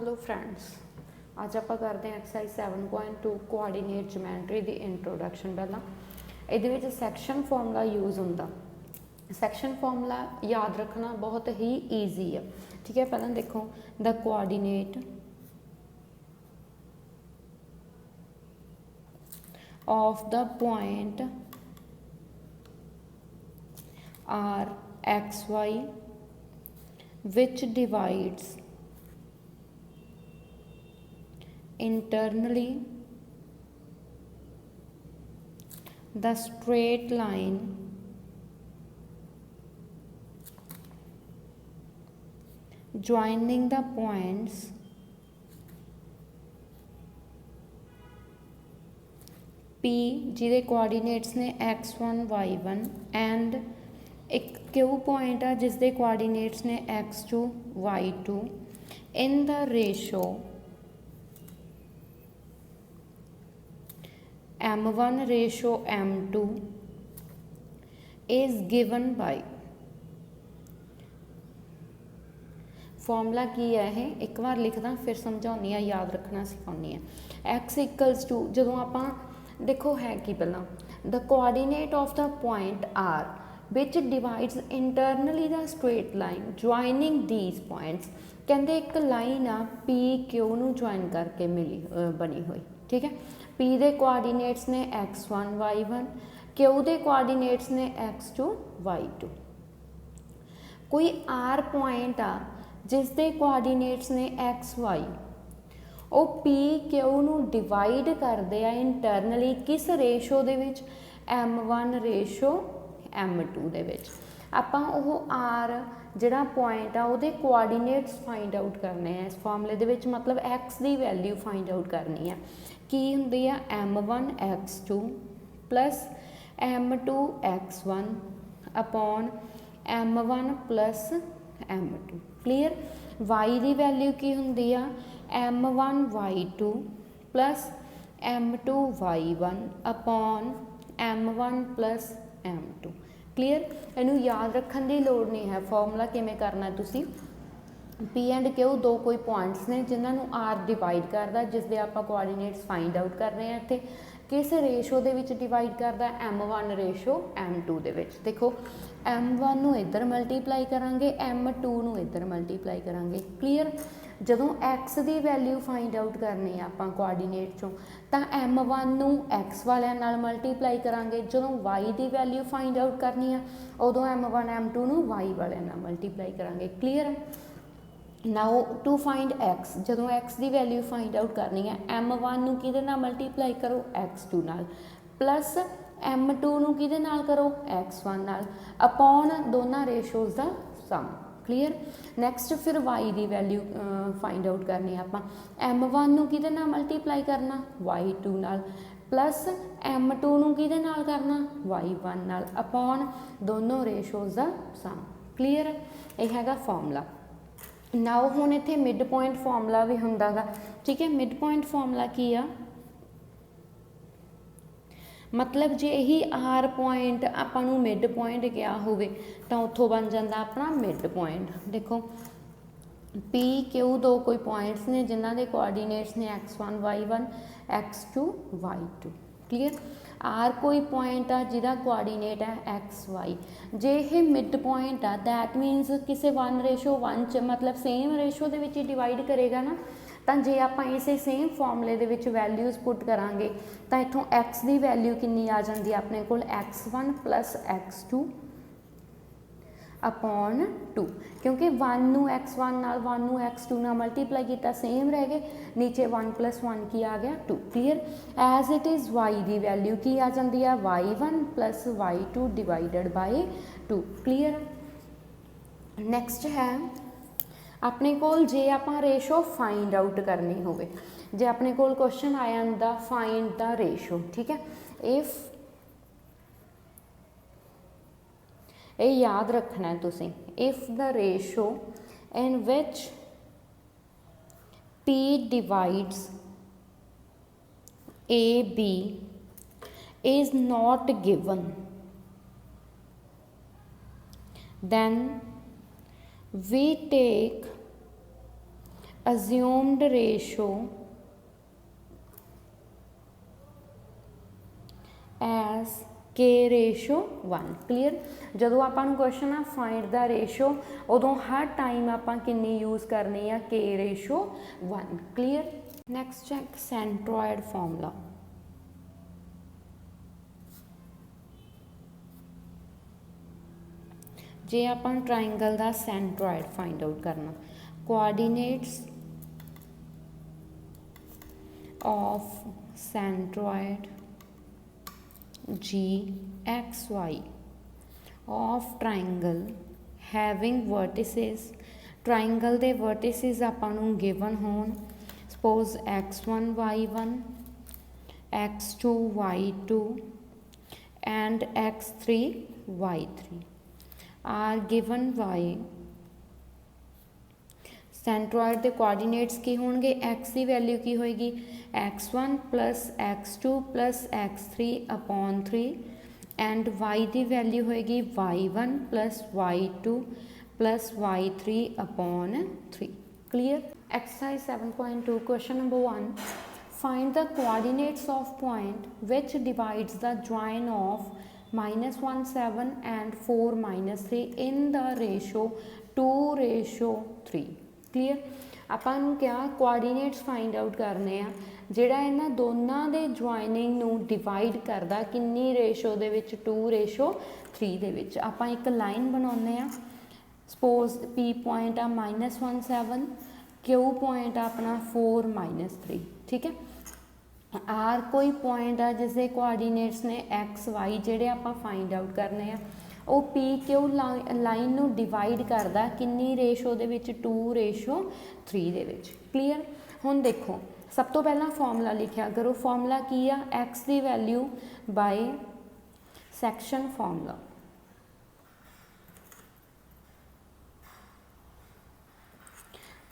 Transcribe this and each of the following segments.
Hello friends, अज आप करते हैं एक्सरसाइज 7.2 कोआर्डीनेट जियोमेट्री की इंट्रोडक्शन। पहला ये सैक्शन फॉर्मूला यूज़ होंदा। सैक्शन फॉर्मूला याद रखना बहुत ही ईजी है, ठीक है। पहला देखो, the coordinate of the point are X Y which divides internally the straight line joining the points P जिहदे कोआर्डीनेट्स ने x1 y1 एंड एक Q पॉइंट आ जिसदे कोआर्डीनेट्स ने x2 y2 in the ratio m1 ratio m2 is given by formula की है ये एक बार लिखदा फिर समझानी है, याद रखना सिखानी है। x इक्वल्स टू जो आप देखो है कि पहला the coordinate of the point are which divides internally the straight line joining these points. कहते एक लाइन आ पी क्यू नू ज्वाइन करके मिली बनी हुई, ठीक है। पी दे कोआर्डीनेट्स ने x1 y1, क्यू दे कोआर्डीनेट्स ने x2 y2। कोई आर पॉइंट आ जिस दे कोआर्डीनेट्स ने एक्स वाई, वो पी क्यू नू डिवाइड करते हैं इंटरनली किस रेशो दे विच, m1 रेशो m2 दे विच। आपां वो आर जिहड़ा पॉइंट आ उहदे कोआर्डीनेट्स फाइंड आउट करने हैं इस फॉर्मूले दे विच, मतलब एक्स की वैल्यू फाइंड आउट करनी है। की हुंदी है m1 x2 plus m2 x1 upon m1 plus m2। Clear. y की वैल्यू की हुंदी है m1 y2 plus m2 y1 upon m1 plus m2। Clear. इनू याद रखने की लोड़ नहीं है, फॉर्मूला किमें करना है तुसी। पी एंड क्यू दो कोई पॉइंट्स ने जिन्होंने आर डिवाइड करता, जिसके आप कोआर्डीनेट्स फाइंड आउट कर रहे हैं। इतने किस रेशो के विच डिवाइड करता, m1 रेशो m2 दे विच। देखो m1 नू इधर मल्टीप्लाई करांगे, m2 नू इधर मल्टीप्लाई करांगे। क्लीयर। जदों x की वैल्यू फाइंड आउट करनी है आप कोआर्डीनेट चों, तो m1 नू x वालियां नाल मल्टीप्लाई करांगे। जदों y की वैल्यू फाइंड आउट करनी है उदों m1 m2 नू y वालियां नाल मल्टीप्लाई करांगे। Clear. Now to find x, जो एक्स की वैल्यू फाइंड आउट करनी है m1 नू किहदे नाल मल्टीप्लाई करो x2 नाल, प्लस m2 नू किहदे नाल करो x1 नाल, अपॉन दोनों रेशोज़ का सम। क्लीयर। नैक्सट फिर y की वैल्यू फाइंड आउट करनी है आप m1 नू किहदे नाल मल्टीप्लाई करना y2 नाल, प्लस m2 नू किहदे नाल करना y1 नाल, अपॉन दोनों रेशोज़ का सम। क्लीयर। यह हैगा फॉर्मूला। नाउ हुण इत्थे मिड पॉइंट फॉर्मूला भी हुंदा गा, ठीक है। मिड पॉइंट फॉर्मूला की आ, मतलब जे यही आर पॉइंट आपां नूं मिड पॉइंट गया होवे तां उत्थों बन जांदा अपना मिड पॉइंट। देखो पी क्यू दो कोई पॉइंट्स ने जिन्हां दे कोआर्डीनेट्स ने x1 y1 x2 y2। Clear. R कोई पॉइंट आ जिहदा कोआर्डीनेट है एक्स वाई, जे ये मिड पॉइंट आ दैट मीनस किसी 1:1 च, मतलब सेम रेशो दे विच डिवाइड करेगा ना। तो जे आप इसे सेम फॉर्मूले दे विच वैल्यूज़ पुट करांगे तो इत्थों एक्स की वैल्यू कितनी आ जाती है अपने कोल x1 प्लस x2 अपॉन 2, क्योंकि 1 नू x1 नाल 1 नू x2 नाल मल्टीप्लाई किया सेम रह गए, नीचे 1 + 1 की आ गया 2। Clear. As it is y की वैल्यू की आ जाती है y1 plus y2 divided by 2। Clear. Next है अपने कोल जे आप रेशो फाइंड आउट करनी होवे, जे अपने कोल क्वेश्चन आया द फाइंड द रेशो, ठीक है। इफ ये याद रखना है तुसी, if the ratio in which P divides AB is not given, then we take assumed ratio as k ratio 1 clear. ਜਦੋਂ ਆਪਾਂ ਨੂੰ क्वेश्चन आ फाइंड द रेशो उदों हर टाइम ਆਪਾਂ किन्नी यूज़ करनी है k ratio 1 clear. Next check centroid formula. जे ਆਪਾਂ ट्राइंगल का सेंट्रॉयड फाइंड आउट करना, coordinates of centroid GXY of triangle having vertices, triangle ਦੇ vertices ਆਪਾਂ ਨੂੰ given ਹੋਣ, suppose x1 y1 x2 y2 and x3 y3 are given by centroid के coordinates की होंगे, एक्स की वैल्यू की होएगी x1 plus x2 plus x3 upon 3 and y की वैल्यू होएगी y1 plus y2 plus y3 upon 3 clear. Exercise 7.2 question number 1, find the coordinates of point which divides the join of -1 7 and 4 -3 in the ratio 2:3 clear. ਆਪਾਂ ਨੂੰ ਕਿਹਾ coordinates find out करने ਆ ਜਿਹੜਾ ਇਹਨਾਂ ਦੋਨਾਂ ਦੇ ਜੁਆਇਨਿੰਗ ਨੂੰ ਡਿਵਾਈਡ ਕਰਦਾ ਕਿੰਨੀ ਰੇਸ਼ੋ ਦੇ ਵਿੱਚ 2:3 ਦੇ ਵਿੱਚ। ਆਪਾਂ ਇੱਕ ਲਾਈਨ ਬਣਾਉਂਦੇ ਆ, ਸਪੋਜ਼ P ਪੁਆਇੰਟ ਆ -1 7, Q ਪੁਆਇੰਟ ਆ ਆਪਣਾ 4 -3 ਠੀਕ ਹੈ। R कोई पॉइंट आ जिसके कोआर्डिनेट्स ने एक्स वाई जेडे आपां फाइंड आउट करने आ, वो पी क्यू लाइन नू डिवाइड करदा किन्नी रेशो दे विच 2:3 दे विच क्लीयर। हुण देखो सब तो पहला फॉर्मूला लिखिया करो, फॉर्मूला की आ एक्स की value by section formula.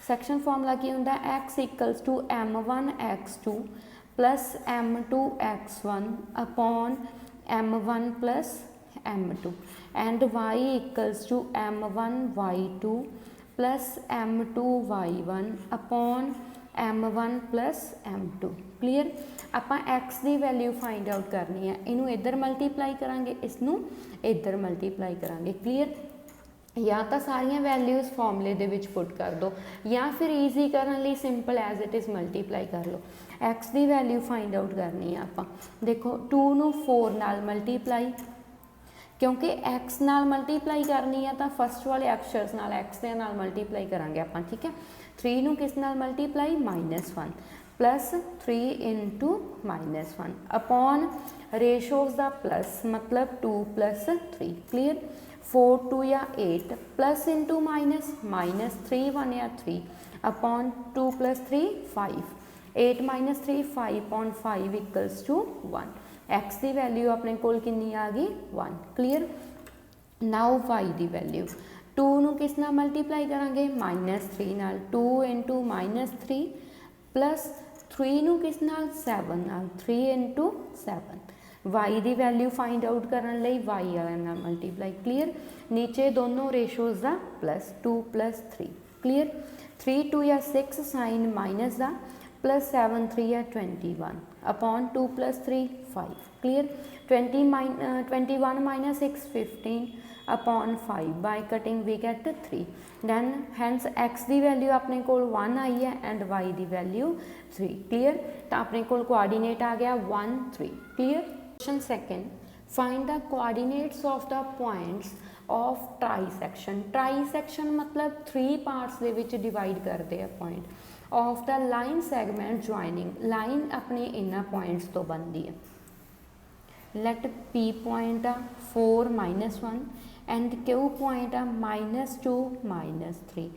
Section formula की हुंदा x equals to m1 x2 plus m2 x1 upon m1 plus m2 and y equals to m1 y2 plus m2 y1 upon m1 plus m2 clear. आपां x की value find out करनी है, इनू इधर multiply करांगे, इसनू इधर multiply करांगे clear. या तो सारिया वैल्यूज़ फॉर्मूले दे विच पुट कर दो या फिर ईजी करने लिए simple as it is multiply कर लो। एक्स की वैल्यू फाइंड आउट करनी है आप देखो 2 नू 4 नाल मल्टीप्लाई, क्योंकि एक्स नाल मल्टीप्लाई करनी है तो फस्ट वाले अक्षर्स नाल एक्स दे नाल मल्टीप्लाई करांगे आप ठीक है। 3 नू किस नाल multiply -1 plus 3 into -1 upon ratios दा प्लस मतलब 2 + 3 क्लीयर। 4 2 या 8 प्लस इंटू माइनस -3 1 या 3 अपॉन 2 + 3 5 8 - 3 5.5 इक्वल्स टू 1। एक्स की वैल्यू अपने कोल कितनी आ गई 1 क्लीयर। नाउ वाई की वैल्यू 2 नू किस नाल मल्टीप्लाई करांगे -3 नाल 2 इंटू -3 प्लस 3 नू किस नाल 7 नाल 3 इंटू 7। वाई की वैल्यू फाइंड आउट करने लई वाई वाले नाल मल्टीप्लाई क्लीयर। नीचे दोनों रेशोज़ का प्लस 2 + 3 क्लीयर। 3 2 या 6 साइन माइनस का प्लस 7 3 या 21 upon 2 + 3 5 clear. 21 - 6 15 upon 5 by cutting we get 3 then hence x की वैल्यू अपने को 1 आई है एंड वाई की वैल्यू 3 क्लीयर। तो अपने को कोआर्डिनेट आ गया 1 3 clear. Question second, find the coordinates of the points of trisection. Trisection मतलब 3 पार्ट्स दे विच डिवाइड करते हैं point of the line segment joining. Line अपने इन्हां पॉइंट्स तो बनती है। लेट P पॉइंट आ 4 -1 एंड Q पॉइंट आ -2 -3।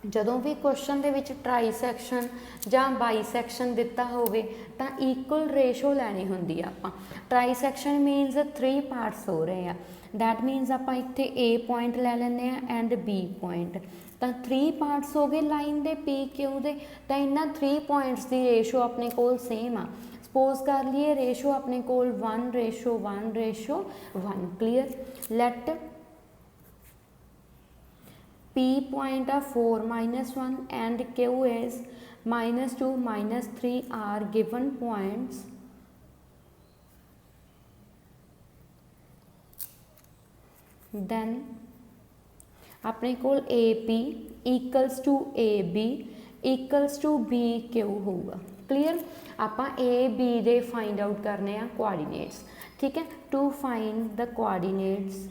ਜਦੋਂ भी क्वेश्चन ਦੇ ਵਿੱਚ ट्राईसैक्शन ਜਾਂ बाईसैक्शन ਦਿੱਤਾ ਹੋਵੇ ਤਾਂ इक्वल रेशो ਲੈਣੀ ਹੁੰਦੀ ਆ ਆਪਾਂ। ट्राईसैक्शन मीनस 3 पार्ट्स हो रहे हैं, दैट मीनस ਆਪਾਂ ਇੱਥੇ A पॉइंट ਲੈ ਲੈਂਦੇ ਆ एंड B पॉइंट, ਤਾਂ 3 पार्ट्स हो गए लाइन ਦੇ P Q ਦੇ। ਤਾਂ ਇਹਨਾਂ 3 पॉइंट्स ਦੀ रेशो ਆਪਣੇ ਕੋਲ सेम आ। सपोज कर लिए रेशो अपने कोल 1:1:1 clear. Let P point are 4 minus 1 and Q is minus 2 minus 3 are given points. Then अपने कोल AP equals to AB equals to BQ होगा। क्लीयर। आपां AB दे फाइंड आउट करने आ कोआर्डीनेट्स, ठीक है। To find the coordinates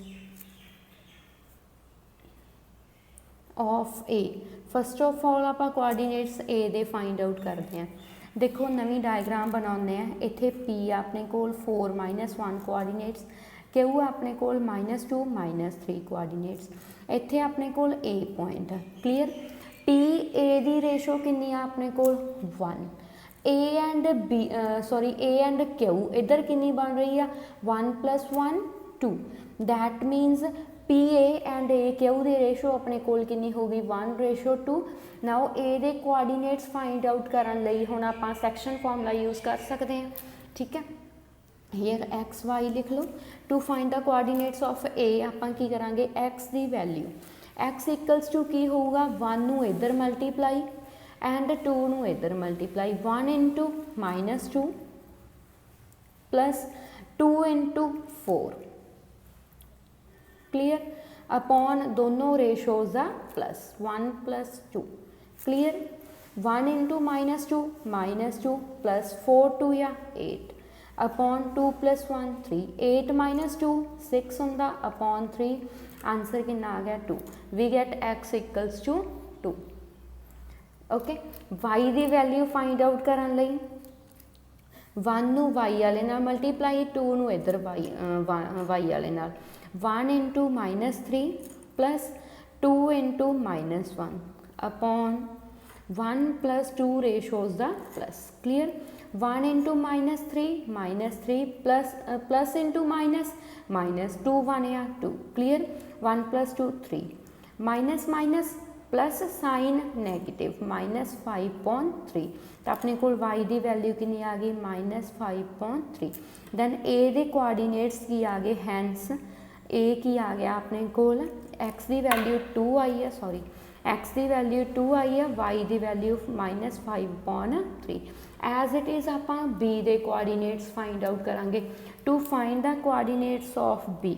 of A, first of all आप कोआर्डीनेट्स ए दे फाइंड आउट करते हैं। देखो नवी डायग्राम बनाने हैं, इत्थे पी अपने कोल 4 माइनस 1 कोआर्डीनेट्स, क्यू अपने कोल -2 -3 कोआर्डीनेट्स, इत्थे अपने कोल ए पॉइंट है। क्लीयर। पी ए दी रेशो कितनी है अपने कोल 1, A and B sorry A and Q इधर कितनी बन रही है 1 + 1 2, that means P A and A Q की रेशो अपने कोल कितनी होगी 1:2। नाउ ए दे कोआर्डीनेट्स फाइंड आउट करन लई हुण आपां सैक्शन फॉर्मूला यूज कर सकते हैं, ठीक है। हियर एक्स वाई लिख लो। To find the coordinates of ए आपां की करांगे एक्स की वैल्यू, एक्स इक्वल्स टू की होगा 1 नूं इधर मल्टीप्लाई एंड 2 नूं इधर मल्टीप्लाई, 1 × -2 प्लस 2 × 4 क्लीयर, अपॉन दोनों रेशोज का प्लस 1 + 2 क्लीयर। 1 × -2 प्लस 4 × 2 या 8 अपॉन 2 + 1 3, 8 - 2 6 होंदा अपॉन 3, आंसर कितना आ गया 2। We get x equals to 2। Okay. y की वैल्यू फाइंड आउट करन लई 1 नूं y वाले नाल मल्टीप्लाई, 2 नूं इधर y वाले नाल, 1 × -3 प्लस 2 × -1 अपॉन 1 + 2 रेशोज का plus. Clear. 1 × -3 plus plus into minus minus 2 1 या 2 clear. 1 + 2 3 minus minus plus sign negative -5.3, तो अपने को y की वैल्यू कितनी आ गई -5.3। दैन ए दे कोआर्डीनेट्स की आ गए, हैंस ए की आ गया अपने कोल x की वैल्यू 2 आई है, सॉरी x की वैल्यू 2 आई है, y की वैल्यू -5.3। एज इट इज़ आप b दे कोआर्डीनेट्स फाइंड आउट करांगे। To find the coordinates of b,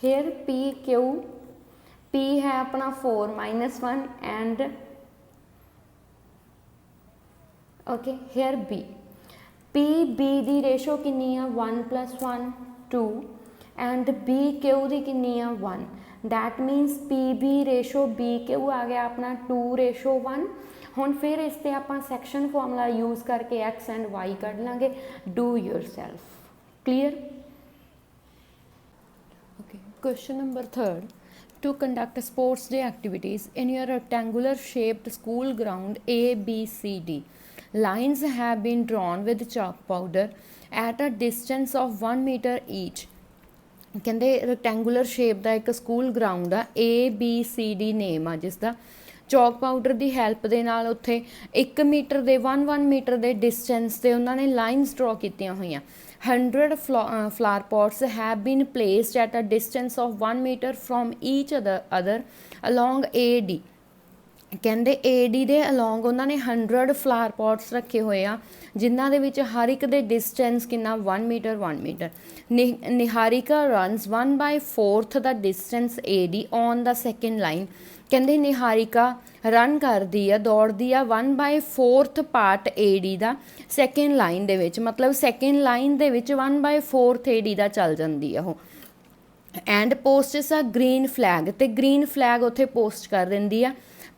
here p q, p है अपना 4 - 1 and okay here b, p b की रेशो कितनी है 1 + 1 2 एंड b q की कितनी है 1, that means p b ratio b q आ गया अपना 2:1। हुण फिर इस पर आप सैक्शन फॉर्मूला यूज़ करके x एंड y कढ़ लाँगे। Do yourself. Clear. Question number 3. To conduct sports day activities in your rectangular shaped school ground A, B, C, D, lines have been drawn with chalk powder at a distance of 1 meter each. कहते rectangular shape ਦਾ एक school ground ਆ A B C D ਨੇਮ ਆ ਜਿਸ ਦਾ ਚੌਕ powder ਦੀ help ਦੇ ਨਾਲ ਉੱਥੇ 1 metre ਦੇ 1 metre ਦੇ ਡਿਸਟੈਂਸ ਤੇ ਉਹਨਾਂ ਨੇ ਲਾਈਨਸ ਡਰਾ ਕੀਤੀਆਂ ਹੋਈਆਂ। 100 flower pots have been placed at a distance of 1 meter from each other along AD। ਕਹਿੰਦੇ AD ਦੇ ਅਲੋਂਗ ਉਹਨਾਂ ਨੇ 100 ਫਲਾਵਰ ਪੋਟਸ ਰੱਖੇ ਹੋਏ ਆ ਜਿਨ੍ਹਾਂ ਦੇ ਵਿੱਚ ਹਰ ਇੱਕ ਦੇ ਡਿਸਟੈਂਸ ਕਿੰਨਾ 1 ਮੀਟਰ। ਨਿਹਾਰਿਕਾ ਰਨਸ 1/4 ਦਾ distance AD on the second line. ਕਹਿੰਦੇ ਨਿਹਾਰਿਕਾ ਰਨ ਕਰਦੀ ਆ ਦੌੜਦੀ ਆ 1/4 ਪਾਰਟ AD ਦਾ ਸੈਕਿੰਡ ਲਾਈਨ ਦੇ ਵਿੱਚ, ਮਤਲਬ ਸੈਕਿੰਡ ਲਾਈਨ ਦੇ ਵਿੱਚ 1/4 AD ਦਾ ਚੱਲ ਜਾਂਦੀ ਆ ਉਹ। ਐਂਡ ਪੋਸਟਸ ਆ ਗ੍ਰੀਨ ਫਲੈਗ, ਤੇ ਗ੍ਰੀਨ ਫਲੈਗ ਉੱਥੇ ਪੋਸਟ ਕਰ ਦਿੰਦੀ ਆ।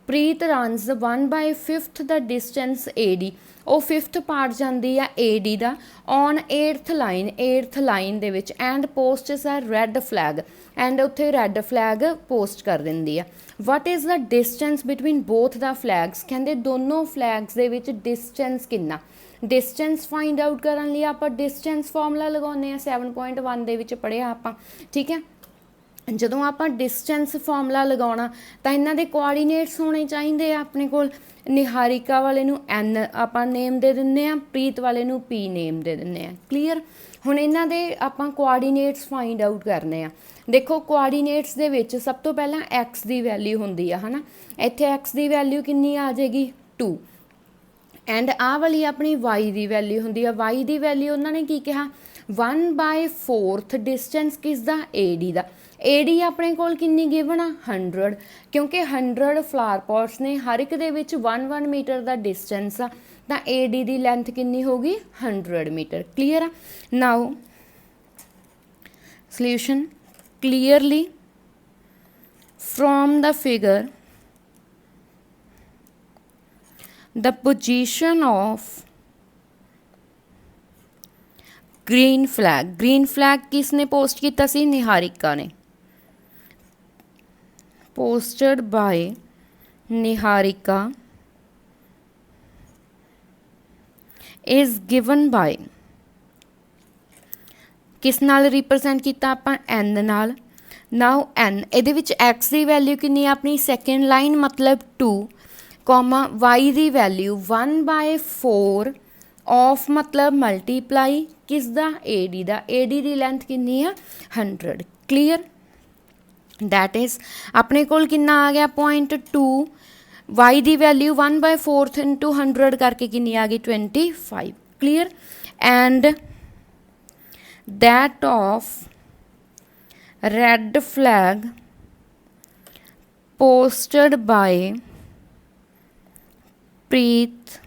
ਪ੍ਰੀਤ ਰਨਸ 1/5 ਦਾ ਡਿਸਟੈਂਸ AD, ਉਹ 5th ਪਾਰਟ ਜਾਂਦੀ ਆ AD the on 8th line ਦੇ ਵਿੱਚ। ਐਂਡ ਪੋਸਟਸ ਆ ਰੈੱਡ ਫਲੈਗ, ਐਂਡ ਉੱਥੇ ਰੈੱਡ ਫਲੈਗ ਪੋਸਟ ਕਰ ਦਿੰਦੀ ਆ। What is the distance between both the flags, ਕਹਿੰਦੇ ਦੋਨੋਂ ਫਲੈਗਸ ਦੇ ਵਿੱਚ ਡਿਸਟੈਂਸ ਕਿੰਨਾ। ਡਿਸਟੈਂਸ ਫਾਈਂਡ ਆਊਟ ਕਰਨ ਲਈ ਆਪਾਂ ਡਿਸਟੈਂਸ ਫਾਰਮੂਲਾ ਲਗਾਉਂਦੇ ਹਾਂ 7.1 ਦੇ ਵਿੱਚ ਪੜ੍ਹਿਆ ਆਪਾਂ, ਠੀਕ ਹੈ। ਜਦੋਂ ਆਪਾਂ ਡਿਸਟੈਂਸ ਫਾਰਮੂਲਾ ਲਗਾਉਣਾ ਤਾਂ ਇਹਨਾਂ ਦੇ ਕੋਆਰਡੀਨੇਟਸ ਹੋਣੇ ਚਾਹੀਦੇ ਆ ਆਪਣੇ ਕੋਲ। ਨਿਹਾਰਿਕਾ ਵਾਲੇ ਨੂੰ ਐਨ ਆਪਾਂ ਨੇਮ ਦੇ ਦਿੰਦੇ ਆ, ਪ੍ਰੀਤ ਵਾਲੇ ਨੂੰ ਪੀ ਨੇਮ ਦੇ ਦਿੰਦੇ ਆ। ਕਲੀਅਰ। ਹੁਣ ਇਹਨਾਂ ਦੇ ਆਪਾਂ ਕੋਆਰਡੀਨੇਟਸ ਫਾਈਂਡ ਆਊਟ ਕਰਨੇ ਆ। ਦੇਖੋ ਕੋਆਰਡੀਨੇਟਸ ਦੇ ਵਿੱਚ ਸਭ ਤੋਂ ਪਹਿਲਾਂ ਐਕਸ ਦੀ ਵੈਲਿਊ ਹੁੰਦੀ ਆ, ਹੈ ਨਾ। ਇੱਥੇ ਐਕਸ ਦੀ ਵੈਲਿਊ ਕਿੰਨੀ ਆ ਜਾਏਗੀ 2 ਐਂਡ ਆਹ ਵਾਲੀ ਆਪਣੀ ਵਾਈ ਦੀ ਵੈਲਿਊ ਹੁੰਦੀ ਆ। ਵਾਈ ਦੀ ਵੈਲਿਊ ਉਹਨਾਂ ਨੇ ਕੀ ਕਿਹਾ 1/4 ਡਿਸਟੈਂਸ ਕਿਸ ਦਾ A D the. A D ਆਪਣੇ ਕੋਲ ਕਿੰਨੀ ਗਿਵਨ ਆ 100 ਕਿਉਂਕਿ 100 ਫਲਾਰ ਪॉट्स ਨੇ, ਹਰ ਇੱਕ ਦੇ ਵਿੱਚ 1 ਮੀਟਰ ਦਾ ਡਿਸਟੈਂਸ ਆ, ਤਾਂ ਏ ਡੀ ਦੀ ਲੈਂਥ ਕਿੰਨੀ ਹੋਗੀ 100 ਮੀਟਰ। ਕਲੀਅਰ ਆ। ਨਾਓ solution clearly from the figure the position of green flag किसने पोस्ट किया सी निहारिका ने। posted by Niharika is given by किस नाल रिप्रजेंट किया आपां एन नाल। नाउ एन इहदे विच एक्स की वैल्यू कितनी अपनी सैकेंड लाइन मतलब 2 कॉमा वाई की वैल्यू 1/4 ऑफ मतलब मल्टीप्लाई किस दा ए डी दा। ए डी की लेंथ कितनी है 100। क्लीयर। दैट इज अपने कोल कितना आ गया 0.2 वाई की वैल्यू 1/4 इंटू 100 करके कितनी आ गई 25। Clear. And that of red flag posted by Preet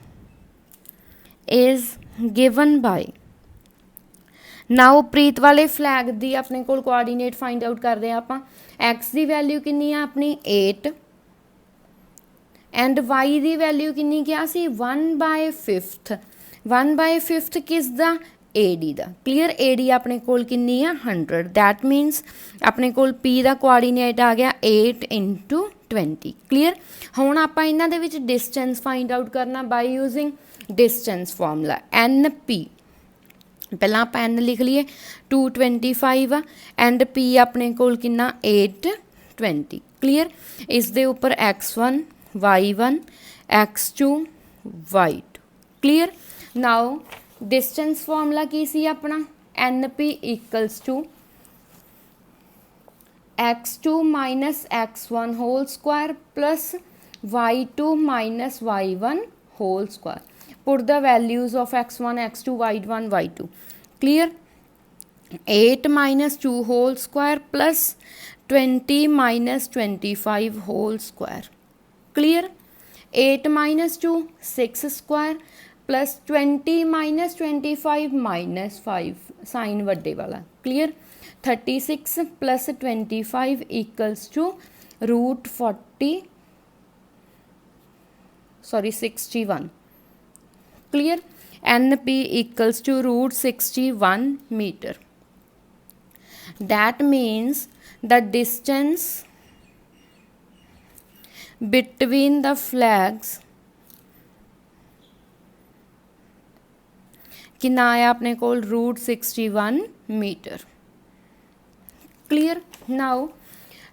is given by। Now Preet वाले फ्लैग दी अपने कोल कोआर्डीनेट फाइंड आउट करते हैं आप। एक्स की वैल्यू कितनी है अपनी 8 एंड वाई की वैल्यू कितनी क्या सी 1/5। 1/5 किस दा ए डी का। क्लीयर। ए डी अपने कोल कितनी है 100। दैट मीनस अपने कोल पी का कोआर्डीनेट आ गया 8 इंटू 20। क्लीयर। हुण आपां इन्हां दे विच डिस्टेंस फाइंड आउट करना by using distance formula N P. पहला आप एन लिख लीए 225 एंड पी अपने कोल कितना 820। क्लीयर। इस दे उपर x1 y1 x2 y2। Clear. Now distance formula की सी अपना N P equals to x2 minus x1 whole square plus y2 minus y1 whole square. Put the values of x1 x2 y1 y2। Clear. 8 minus 2 whole square plus 20 minus 25 whole square. Clear. 8 minus 2 6 square plus 20 minus 25 minus 5 sign वड्डे वाला। Clear. 36 plus 25 equals to √61। Clear. N P equals to √61 metre. That means the distance between the flags कितना आया अपने कोल √61 metre. Clear. Now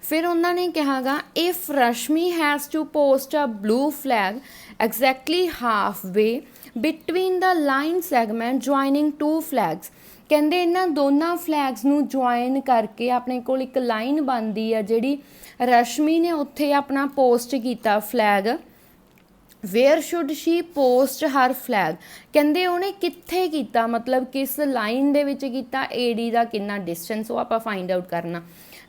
फिर उन्होंने कहागा if Rashmi has to post a blue flag exactly half way between the line segment joining 2 flags. कहते इन्होंने दोनों flags नू ज्वाइन करके अपने कोल एक लाइन बनती है जिहड़ी रश्मि ने उत्थे अपना पोस्ट किया flag. Where should she post her flag. कहते उन्हें कित्थे कीता मतलब किस लाइन दे विच कीता। ए डी का कितना डिस्टेंस वो आप फाइंड आउट करना।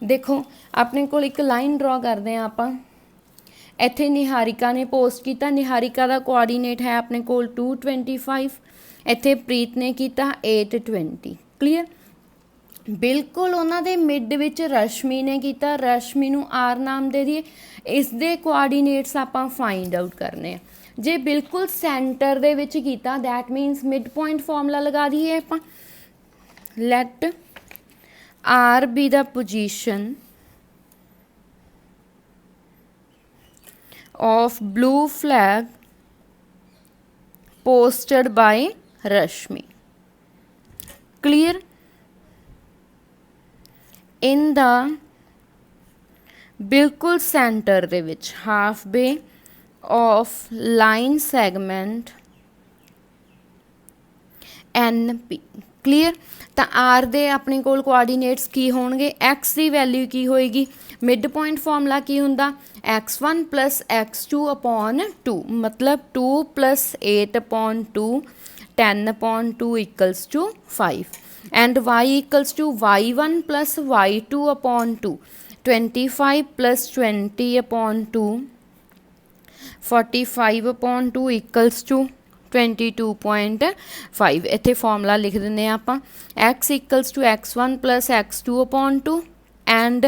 देखो अपने को एक लाइन ड्रॉ करते हैं आप। इत्थे निहारिका ने पोस्ट किया। निहारिका का कोआर्डीनेट है अपने कोल 225। इत्थे प्रीत ने किया 820। क्लीयर। बिल्कुल उन्होंने मिड विच रश्मि ने किया। रश्मि नू आर नाम दे दिए। इस दे कोआर्डीनेट्स आपां फाइंड आउट करने। जे बिल्कुल सेंटर दे विच कीता that means mid point formula लगा दिए आपां। Let R be the position of blue flag posted by Rashmi. Clear. In the बिल्कुल सेंटर दे विच half way of line segment N P clear. तो आर दे अपने कोल कोआर्डीनेट्स की होणगे, एक्स की वैल्यू की होएगी, मिड पॉइंट फॉर्मूला की हुंदा x1 प्लस x2 अपॉन 2 मतलब 2 plus 8 upon 2 10 upon 2 equals to 5 and y equals to y1 plus y2 upon 2 25 plus 20 upon 2 45 upon 2 equals to 22.5 इत्थे फॉर्मूला लिख दिंदे आं आपां x equals to x1 plus x2 upon 2 and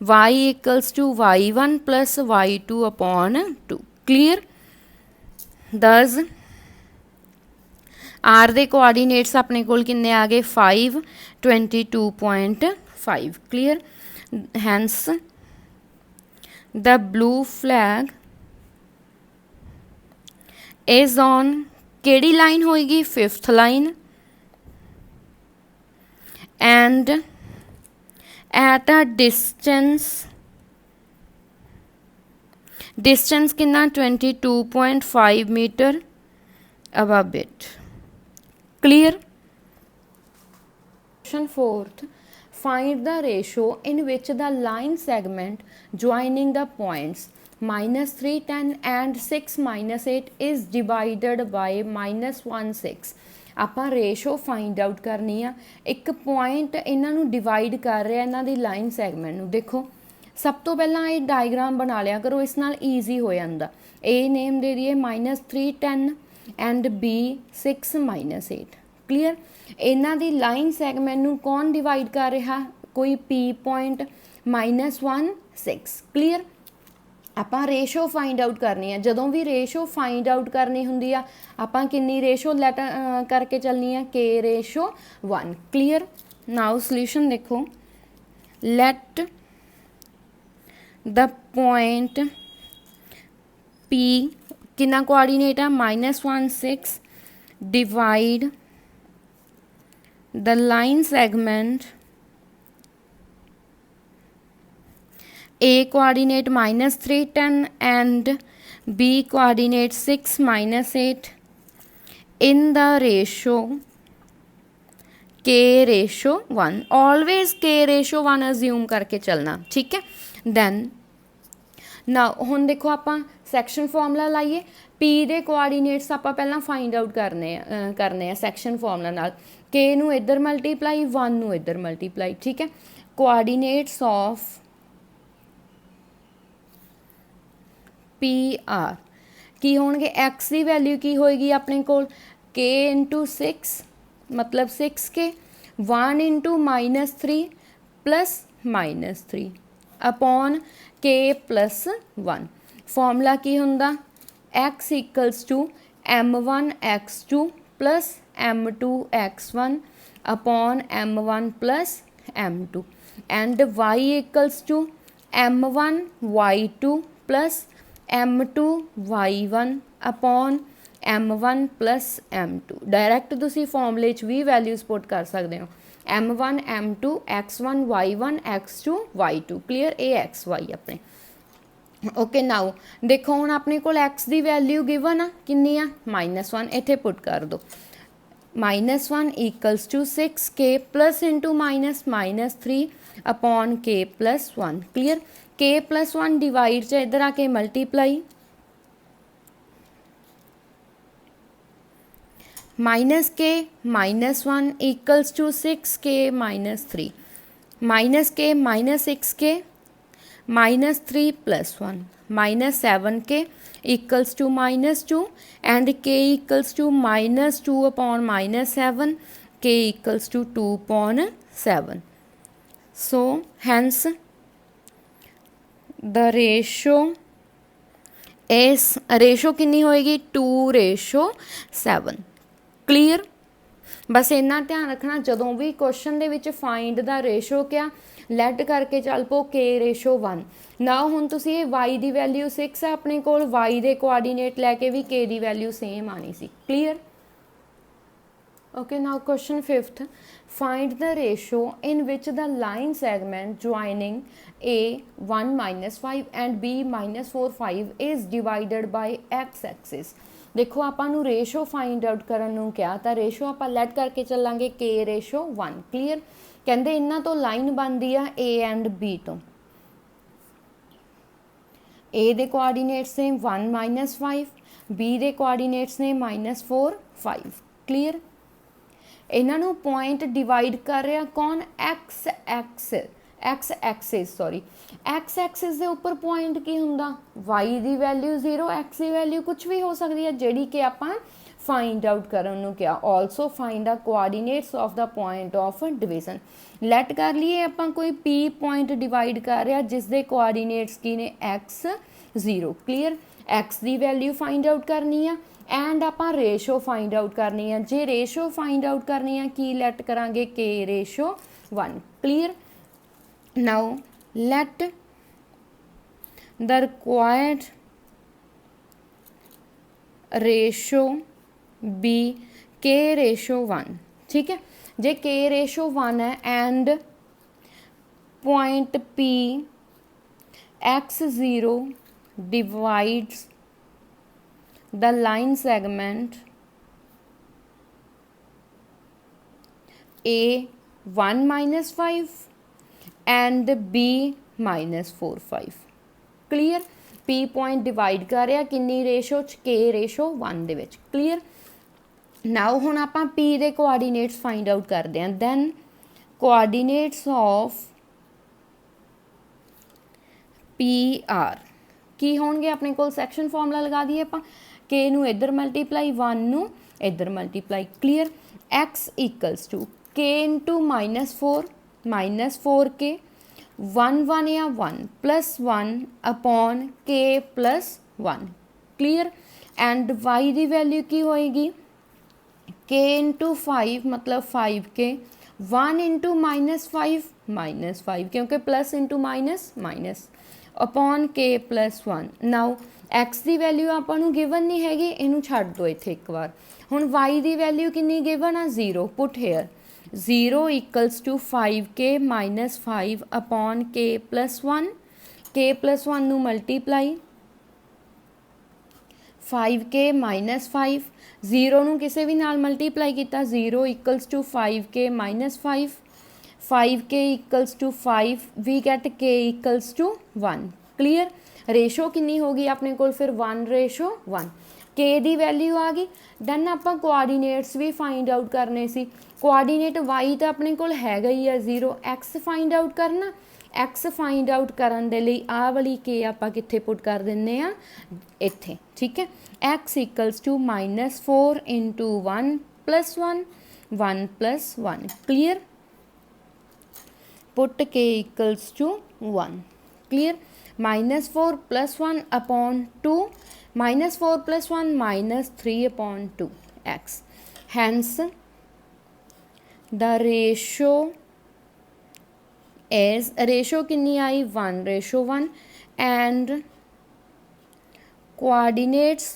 y equals to y1 plus y2 upon 2 clear. Thus R दे coordinates अपने कोल किन्ने आ गए 5 22.5 clear. Hence the blue flag is on केड़ी लाइन होएगी 5th line and at a distance कितना 22.5 metre above it clear। Question 4th, find the ratio in which the line segment joining the points -3 10 and 6 -8 is divided by -1 6। ਆਪਾਂ ratio find out करनी आ, एक point इन्हों divide कर रहा इन्हों की line segment में। देखो सब तो पहला ये डायग्राम बना लिया करो, इस नाल ईजी हो जाता। ए नेम दे दिए -3 10 एंड बी 6 -8 क्लीयर। इन्हों की लाइन सैगमेंट में कौन डिवाइड कर रहा, कोई पी पॉइंट -1 6 क्लीयर। ਆਪਾਂ ਰੇਸ਼ੋ फाइंड आउट करनी है, ਜਦੋਂ भी ਰੇਸ਼ੋ फाइंड आउट करनी ਹੁੰਦੀ ਆ ਆਪਾਂ ਕਿੰਨੀ ਰੇਸ਼ੋ ਲੈਟ करके चलनी है k ratio 1 clear. Now solution देखो, लेट द पॉइंट p कितना कोआर्डीनेट है -1 6 divide the line segment A coordinate -3 10 and B coordinate 6 -8 in the ratio K ratio 1। Always K ratio 1 assume करके चलना, ठीक है। Then ना हुण देखो आपां सैक्शन फॉर्मूला लाइए, P दे कोआर्डीनेट्स आपां पहलां फाइंड आउट करने सैक्शन फॉर्मूला नाल। K नूं इधर मल्टीप्लाई 1 नूं इधर मल्टीप्लाई, ठीक है। कोआर्डीनेट्स ऑफ पी आर की होणगे, एक्स की वैल्यू की होएगी अपने कोल के इंटू 6 मतलब 6k 1 into -3 plus -3 upon k plus 1। Formula की हुंदा x equals to m1 x2 plus m2 x1 upon m1 plus m2 and y equals to m1 y2 plus m2 y1 upon m1 plus m2। Direct तुसी फॉर्मूले भी values put कर सकते हो, m1 m2 x1 y1 x2 y2 clear. A x y अपने okay. Now देखो हुण अपने कोल x की वैल्यू गिवन आ कितनी आ -1, इत्थे पुट कर दो -1 equals to 6k plus into -3 upon k plus 1 clear. k plus 1 divide च इधर आके multiply -k -1 equals to 6k -3 -k -6k -3 plus 1 -7k equals to -2 and k equals to -2 upon -7 k equals to 2/7। So hence the ratio कितनी होएगी 2:7 clear. बस इन्ना ध्यान रखना, जदों भी question they which find the ratio क्या लैट करके चल पो k रेशो 1 ना। हुण तुसीं ये y की वैल्यू 6 है अपने कोल, y दे कोआर्डीनेट लैके भी k की वैल्यू सेम आनी सी clear Okay, now question fifth. Find the ratio in which the line segment joining A 1 minus 5 and B minus 4 5 is divided by x axis. देखो ਆਪਾਂ ਨੂੰ ਰੇਸ਼ੋ ਫਾਈਂਡ ਆਊਟ ਕਰਨ ਨੂੰ ਕਿਹਾ ਤਾਂ ਰੇਸ਼ੋ ਆਪਾਂ ਲੈਟ ਕਰਕੇ ਚੱਲਾਂਗੇ k ਰੇਸ਼ੋ 1 ਕਲੀਅਰ। ਕਹਿੰਦੇ ਇਹਨਾਂ ਤੋਂ ਲਾਈਨ ਬਣਦੀ ਆ A ਐਂਡ B ਤੋਂ। A ਦੇ ਕੋਆਰਡੀਨੇਟਸ ਨੇ 1 ਮਾਈਨਸ 5, B ਦੇ ਕੋਆਰਡੀਨੇਟਸ ਨੇ -4 5 ਕਲੀਅਰ। ਇਹਨਾਂ ਨੂੰ ਪੁਆਇੰਟ ਡਿਵਾਈਡ ਕਰ ਰਿਹਾ ਕੌਣ x ਐਕਸਿਸ ਦੇ ਉੱਪਰ ਪੁਆਇੰਟ ਕੀ ਹੁੰਦਾ y ਦੀ ਵੈਲਿਊ 0 x ਦੀ ਵੈਲਿਊ ਕੁਝ ਵੀ ਹੋ ਸਕਦੀ ਹੈ ਜਿਹੜੀ ਕਿ ਆਪਾਂ ਫਾਈਂਡ ਆਊਟ ਕਰਨ ਨੂੰ ਕਿਹਾ। Also find the coordinates of the point of division. Let ਕਰ ਲਈਏ ਆਪਾਂ ਕੋਈ p ਪੁਆਇੰਟ ਡਿਵਾਈਡ ਕਰ ਰਿਹਾ ਜਿਸ ਦੇ ਕੋਆਰਡੀਨੇਟਸ ਕੀ ਨੇ x 0 ਕਲੀਅਰ। x ਦੀ ਵੈਲਿਊ ਫਾਈਂਡ ਆਊਟ ਕਰਨੀ ਆ ਐਂਡ ਆਪਾਂ ਰੇਸ਼ੋ ਫਾਈਂਡ ਆਊਟ ਕਰਨੀ ਆ। ਜੇ ਰੇਸ਼ੋ ਫਾਈਂਡ ਆਊਟ ਕਰਨੀ ਆ ਕੀ ਲੈਟ ਕਰਾਂਗੇ k ratio 1 clear. Now let the required ratio be k ratio 1 ठीक है। जे k ratio 1 है and point p x0 divides the line segment a 1 minus 5 and b minus 4 5 clear. p point divide ਕਰ ਰਿਹਾ ਕਿੰਨੀ ratio ਚ k ratio 1 ਦੇ ਵਿੱਚ clear. ਨਾਓ ਹੁਣ ਆਪਾਂ p ਦੇ ਕੋਆਰਡੀਨੇਟਸ ਫਾਈਂਡ ਆਊਟ ਕਰਦੇ ਹਾਂ। Then coordinates of p r ਕੀ ਹੋਣਗੇ ਆਪਣੇ ਕੋਲ ਸੈਕਸ਼ਨ ਫਾਰਮੂਲਾ ਲਗਾ ਦਈਏ ਆਪਾਂ k ਨੂੰ ਇੱਧਰ ਮਲਟੀਪਲਾਈ 1 ਨੂੰ ਇੱਧਰ multiply clear. x equals to k into -4 k 1 1 या 1 plus 1 upon k plus 1 clear. And y की वैल्यू की होएगी k इंटू 5 मतलब 5k 1 इंटू -5 क्योंकि plus into minus upon k plus 1। Now x की वैल्यू आपां नूं गिवन नहीं हैगी इनू छड्ड दो इत्थे एक बार। हुण y की वैल्यू कितनी गिवन आ 0 put here 0 equals to 5k minus 5 upon k plus 1 नू मल्टीप्लाई 5k माइनस 5 0 नू किसी भी नाल मल्टीप्लाई किया 0 equals to 5k minus 5k equals to 5 we get k equals to 1 clear. Ratio कितनी होगी अपने को फिर 1 रेशो 1 k की वैल्यू आ गई। दैन आप कोआर्डीनेट्स भी फाइंड आउट करने सी। कोआर्डीनेट y तो अपने को हैगा ही है 0 x फाइंड आउट करना x फाइंड आउट करन दे लई आ वाली k आपां कित्थे पुट कर दिंदे आ इत्थे ठीक है। x equals to -4 into 1 plus 1 clear. Put k equals to 1 clear. -4 plus 1 upon 2 -4 plus 1 -3 upon 2 x। Hence the ratio is ratio कितनी आई 1 ratio 1 and coordinates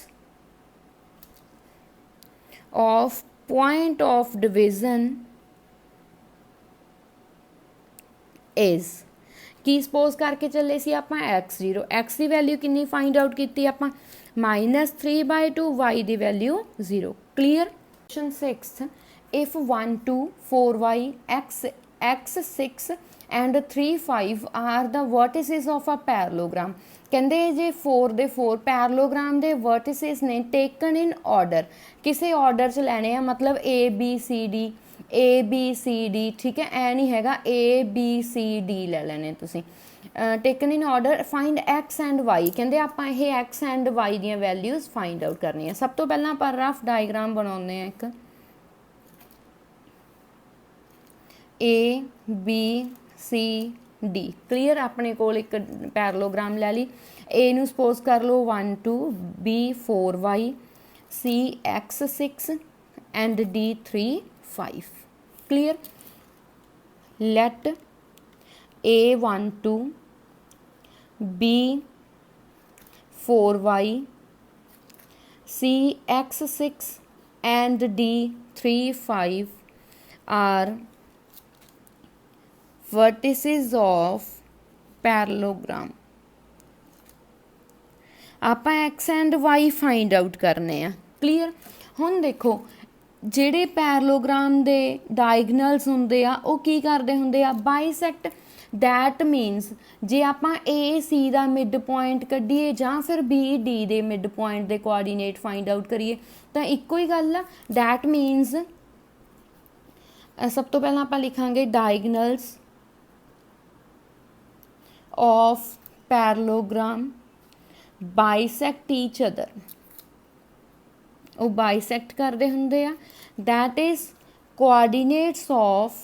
of point of division is की सपोज करके चले सी आप x0 x की value कितनी find out की आप -3/2 y की value 0 clear. Question 6 if 1 2 4y x 6 and 3 5 are the vertices of a parallelogram। कहते जे 4 ਦੇ 4 पैरलोग्राम ਦੇ vertices ने taken in order किसी order च लेने हैं मतलब a b c d ठीक है। ऐ नहीं हैगा a b c d ले लेने तुसी taken in order find x and y कहते आप x and y the values find out करनी है। सब तो पहला आप रफ डायग्राम बनाते हैं एक A B C D clear. अपने को एक पैरलोग्राम ले ली A नू सपोज कर लो 1 2 B 4 y C x 6 and D 3 5 clear. Let A 1 2 B 4 y C x 6 and D 3 5 are vertices of parallelogram। ਆਪਾਂ x and y find out करने आ। Clear. ਹੁਣ देखो ਜਿਹੜੇ ਪੈਰਲੋਗ੍ਰਾਮ ਦੇ ਡਾਇਗਨਲਸ ਹੁੰਦੇ ਆ ਉਹ ਕੀ ਕਰਦੇ ਹੁੰਦੇ ਆ, ਬਾਈਸੈਕਟ। ਦੈਟ ਮੀਨਸ ਜੇ ਆਪਾਂ ਏ ਸੀ ਦਾ ਮਿਡ ਪੁਆਇੰਟ ਕੱਢੀਏ ਜਾਂ ਫਿਰ ਬੀ ਡੀ ਦੇ ਮਿਡ ਪੁਆਇੰਟ ਦੇ ਕੋਆਰਡੀਨੇਟ ਫਾਈਂਡ ਆਊਟ ਕਰੀਏ ਤਾਂ ਇੱਕੋ ਹੀ ਗੱਲ ਆ। ਦੈਟ ਮੀਨਸ ਸਭ ਤੋਂ ਪਹਿਲਾਂ ਆਪਾਂ ਲਿਖਾਂਗੇ diagonals of parallelogram bisect each other. वो बाइसैक्ट करते होंगे आ। That is coordinates of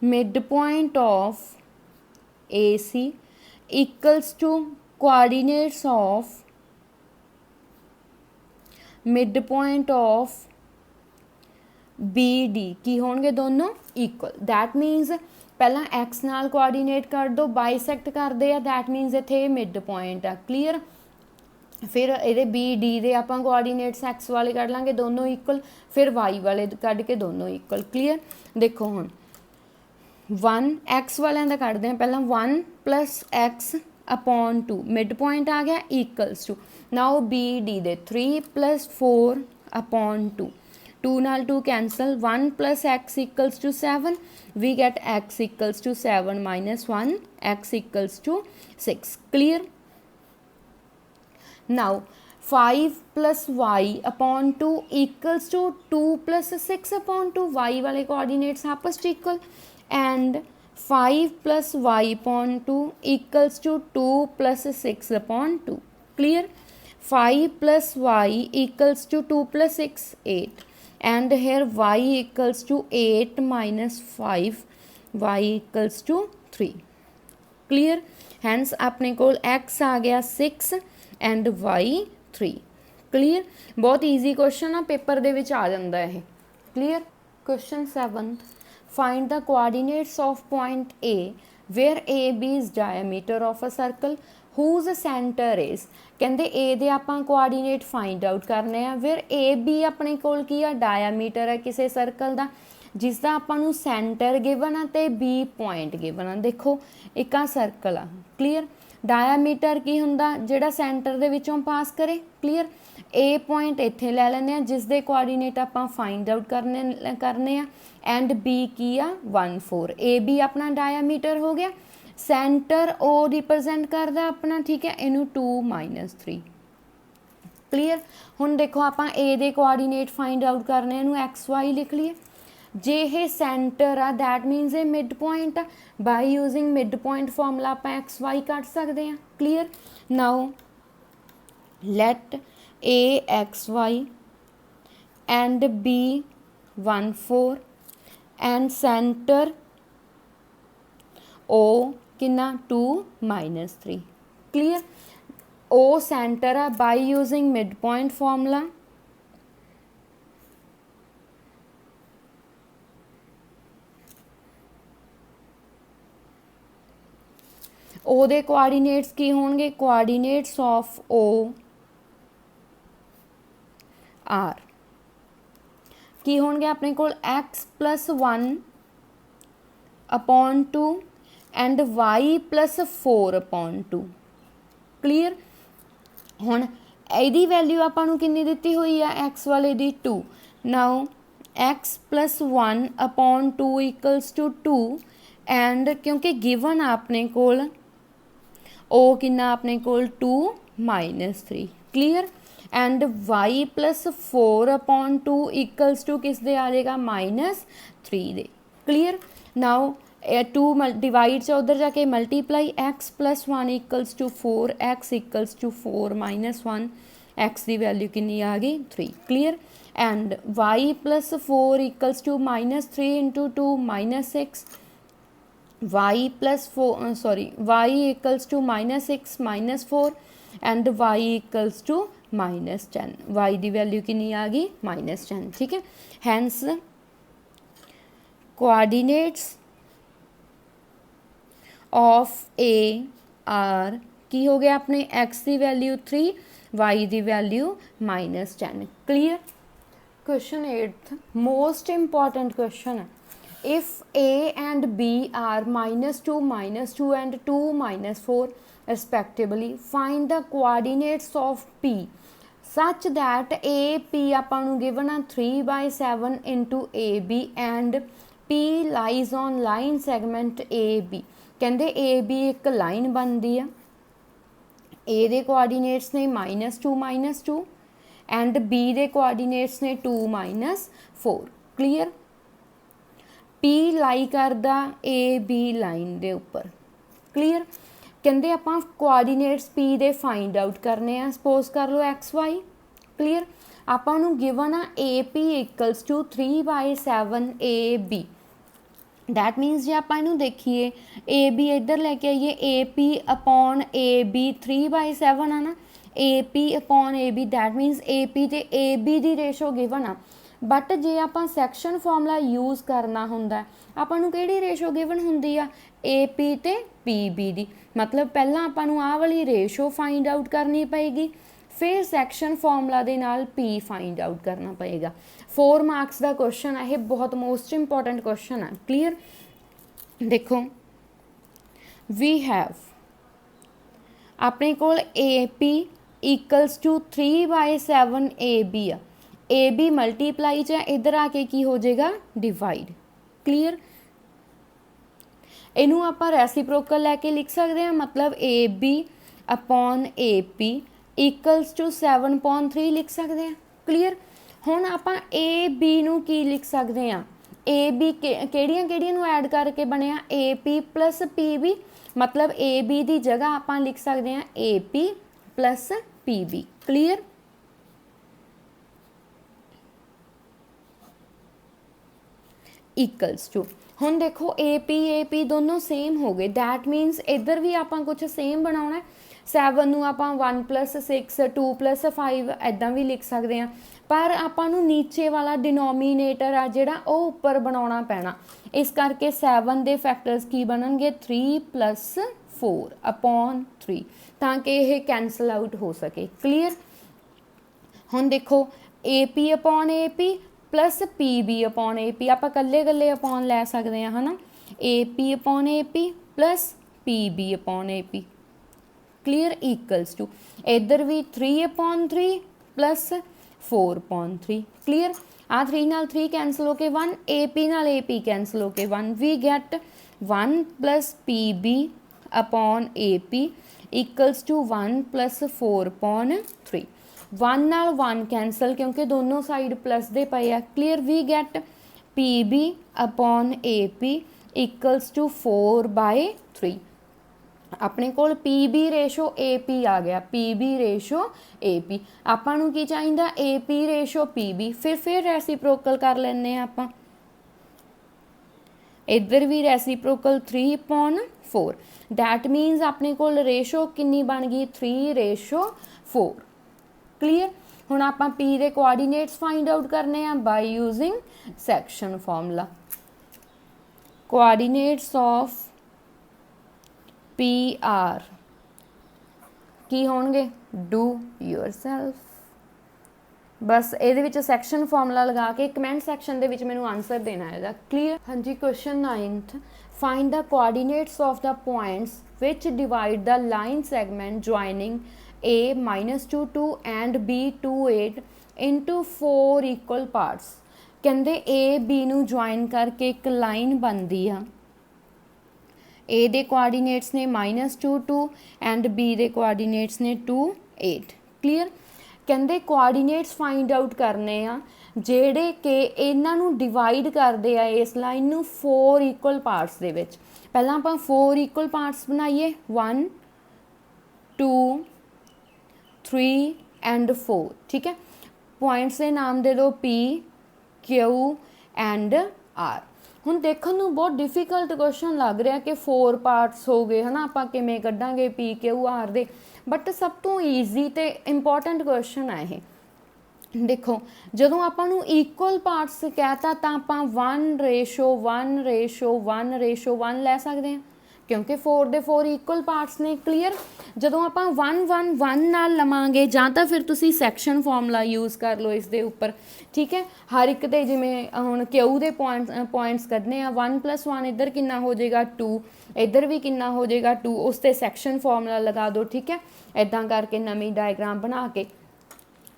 mid point of A C equals to coordinates of mid point of B D की होंगे दोनों इक्वल। दैट मीनस पहला एक्स नाल कोआर्डीनेट कर दो, बाइसैक्ट करते हैं, दैट मीनस इत्थे मिड पॉइंट आ। क्लीयर। फिर ये बी डी दे आपां कोआर्डीनेट्स एक्स वाले कढ़ लांगे दोनों इक्वल, फिर वाई वाले कढ़ के दोनों इक्वल। क्लीयर। देखो हुण 1 एक्स वाले का कढ़ते हैं, पहला 1 plus x upon 2 mid point आ गया equals to now B D दे 3 प्लस 4 अपॉन 2 2 नाल 2 cancel 1 plus x equals to 7 we get x equals to 7 minus 1 x equals to 6। Clear. Now 5 plus y upon 2 equals to 2 plus 6 upon 2 y वाले coordinates आपस equal and 5 plus y upon 2 equals to 2 plus 6 upon 2। Clear. 5 plus y equals to 2 plus 6 8 and here y equals to 8 minus 5 y equals to 3। clear। hence अपने कोल x आ गया 6 and y 3। clear। बहुत easy question आ, paper दे विच आ जांदा है। clear। question 7th find the coordinates of point A where AB is diameter of a circle whose center is। कहते ए दे आपां कोआर्डीनेट find out करने आ, फिर ए बी अपने कोल की आ डायमीटर है किसी सर्कल का जिसका आपां नूं सेंटर गिवन आ ते बी पॉइंट गिवन आ। देखो एक आ सर्कल आ। क्लीयर। डायमीटर की हुंदा जिहड़ा सेंटर दे विचों पास करे। क्लीयर। ए पॉइंट इत्थे लै लैंदे आ जिस दे कोआर्डीनेट आपां फाइंड आउट करने आ एंड बी की आ 1 4। ए बी अपना डायमीटर हो गया, सेंटर ओ रिप्रजेंट करता अपना, ठीक है, इनू 2 माइनस 3। क्लीयर। हुण देखो आप ए दे कोआर्डीनेट फाइंड आउट करने, इनू एक्स वाई लिख लीए। जे ये सेंटर आ दैट मीनस ये मिड पॉइंट आ, by using mid point formula आप एक्स वाई कट सकते हैं। Clear. Now let A x y and B 1 4 and centre O कितना 2 माइनस 3। क्लीयर। ओ सेंटर आ by using mid point formula O दे coordinates की होंगे, कोआर्डीनेट्स ऑफ ओ आर की होंगे अपने को x plus 1 upon 2 and y plus 4 upon 2। Clear. हुण इहदी वैल्यू आपां नूं कितनी दित्ती हुई है एक्स वाले दी 2। Now x plus 1 upon 2 equals to 2 and क्योंकि गिवन आ अपने कोल ओ कितना अपने कोल 2 minus 3। Clear. And y plus 4 upon 2 equals to किस दे आ जाएगा माइनस 3 दे। क्लीयर। नाउ 2 डिवाइड से उधर जाके multiply x plus 1 equals to 4 x equals to 4 minus 1 x की वैल्यू कितनी आ गई 3। Clear. And y plus 4 equals to minus 3 into 2 minus 6 y plus 4 sorry y equals to minus 6 minus 4 and y equals to minus 10 y की value कितनी आ गई minus 10। ठीक है। Hence coordinates of A are की हो गया अपने एक्स की वैल्यू 3 y ਦੀ value -10। Clear. Question 8th most important question है, if a and b are -2 and 2 4 respectively, find the coordinates of p such that a p ਆਪਾਂ ਨੂੰ given a 3/7 into ab and p lies on line segment ab। ਕਹਿੰਦੇ ab ਇੱਕ line ਬਣਦੀ ਆ, a ਦੇ coordinates ਨੇ -2 2 and B के कोआर्डीनेट्स ने 2 4। क्लीयर। पी लाई करदा ए बी लाइन दे उपर। क्लीयर। कहते आपां कोआर्डीनेट्स पी दे फाइंड आउट करने आ, सपोज कर लो एक्स वाई। क्लीयर। आपां नूं गिवन आ A P equals to 3/7 A B. That means जे आपां इनूं देखिए ए बी इधर लैके आइए, A P upon A B 3/7 आ ना, A P upon A B, that means A P ते ए बी की रेशो गिवन आ। बट जे आपां सैक्शन फॉर्मूला यूज़ करना हुंदा आपां नूं किहड़ी रेशो गिवन हुंदी आ, ए पी ते पी बी दी। मतलब पहलां आपां नूं आह वाली रेशो फाइंड आउट करनी पेगी, फिर सैक्शन फॉर्मूला दे नाल पी फाइंड आउट करना पेगा। 4 मार्क्स का क्वेश्चन है, यह बहुत मोस्ट इंपॉर्टेंट क्वेश्चन है। क्लीयर। देखो वी हैव अपने कोल A P equals to 3/7 A B आ, ए बी मल्टीप्लाई च इधर आके की हो जाएगा डिवाइड। क्लीयर। इनू आप रेसिप्रोकल लैके लिख सकते हैं, मतलब A B upon A P equals to 7/3 लिख सकते हैं। क्लीयर। हुण आप ए बी नू की लिख सकते हैं, ए बी किहड़ियां नू ऐड करके बनिया A P plus P B, मतलब ए बी की जगह आप लिख सकते हैं A P plus P B. Clear. Equals to हुण देखो ए पी दोनों सेम हो गए, दैट मीनस इधर भी आप कुछ सेम बनाना है। 7 नूं आपां 1 + 6 2 + 5 इदां भी लिख सकते हैं, पर आपां नूं नीचे वाला डिनोमीनेटर आ जिहड़ा ओह उपर बनाउणा पैना। इस करके 7 दे फैक्टर्स की बनणगे 3 + 4/3, ताकि यह कैंसल आउट हो सके। क्लीयर। हुण देखो A P upon A P plus P B upon A P, आप कल्ले कल्ले अपॉन लै सकते हैं, है ना। A P upon A P plus P B upon A P. Clear. Equals to इधर भी 3/3 प्लस 4/3। क्लीयर। आ 3 नाल 3 कैंसल हो के 1, ए पी नाल ए पी कैंसल हो के 1, we get 1 + P B upon A P equals to 1 + 4/3। 1 नाल 1 cancel क्योंकि दोनों साइड प्लस दे पे आ। Clear. We get P B upon A P equals to 4/3। अपने कोल P B ratio A P आ गया, P B ratio A P. आपां नूं की चाहिदा A P ratio P B, फिर रेसिप्रोकल कर लैने आपां। इधर भी रेसिप्रोकल 3/4, दैट मीनस अपने कोल रेशो कितनी बन गई 3/4। क्लीयर। हुण आपां पी दे कोआर्डीनेट्स फाइंड आउट करने हैं by using section formula. Coordinates of P are की होणगे, डू योरसेल्फ। बस ये सैक्शन फॉर्मूला लगा के कमेंट सैक्शन के मैनू आंसर देना है। क्लीयर। हाँ जी। Question 9th find the coordinates of the points which divide the line segment joining A -2 2 and B 2 8 into 4 equal parts। कहते A B नू ज्वाइन करके एक लाइन बनती है, A दे कोआर्डीनेट्स ने -2 2 एंड B दे कोआर्डीनेट्स ने 2 8। क्लीयर। कहते कोआर्डीनेट्स फाइंड आउट करने आ ਜਿਹੜੇ कि इन्हां नू डिवाइड करते हैं इस लाइन नू 4 इक्वल पार्ट्स दे विच। पहलां आपां 4 इक्वल पार्ट्स बनाइए, 1 2 3 एंड 4। ठीक है। पॉइंट्स के नाम दे दो P Q एंड R। हुण देखण नूं बहुत डिफिकल्ट क्वेश्चन लग रहा कि 4 पार्ट्स हो गए, है ना, आपां किवें कड्डांगे P Q R they, but सब तो ईजी ते इंपॉर्टेंट क्वेश्चन है ये। देखो जदों आपां नूं इक्वल पार्ट्स कहता तां आपां 1:1:1:1 लै सकते हैं। क्योंकि 4 ਦੇ 4 ਇਕੁਅਲ ਪਾਰਟਸ ਨੇ। ਕਲੀਅਰ। ਜਦੋਂ ਆਪਾਂ 1 1 1 ਨਾਲ ਲਵਾਂਗੇ ਜਾਂ ਤਾਂ ਫਿਰ ਤੁਸੀਂ ਸੈਕਸ਼ਨ ਫਾਰਮੂਲਾ ਯੂਜ਼ ਕਰ ਲਓ ਇਸ ਦੇ ਉੱਪਰ, ਠੀਕ ਹੈ। ਹਰ ਇੱਕ ਦੇ ਜਿਵੇਂ ਹੁਣ ਕਿਊ ਦੇ ਪੁਆਇੰਟਸ ਕੱਢਨੇ ਆ, 1 + 1 ਇੱਧਰ ਕਿੰਨਾ ਹੋ ਜਾਏਗਾ 2, ਇੱਧਰ ਵੀ ਕਿੰਨਾ ਹੋ ਜਾਏਗਾ 2, ਉਸ 'ਤੇ ਸੈਕਸ਼ਨ ਫਾਰਮੂਲਾ ਲਗਾ ਦਿਓ, ਠੀਕ ਹੈ। ਇੱਦਾਂ ਕਰਕੇ ਨਵੀਂ ਡਾਇਗਰਾਮ ਬਣਾ ਕੇ,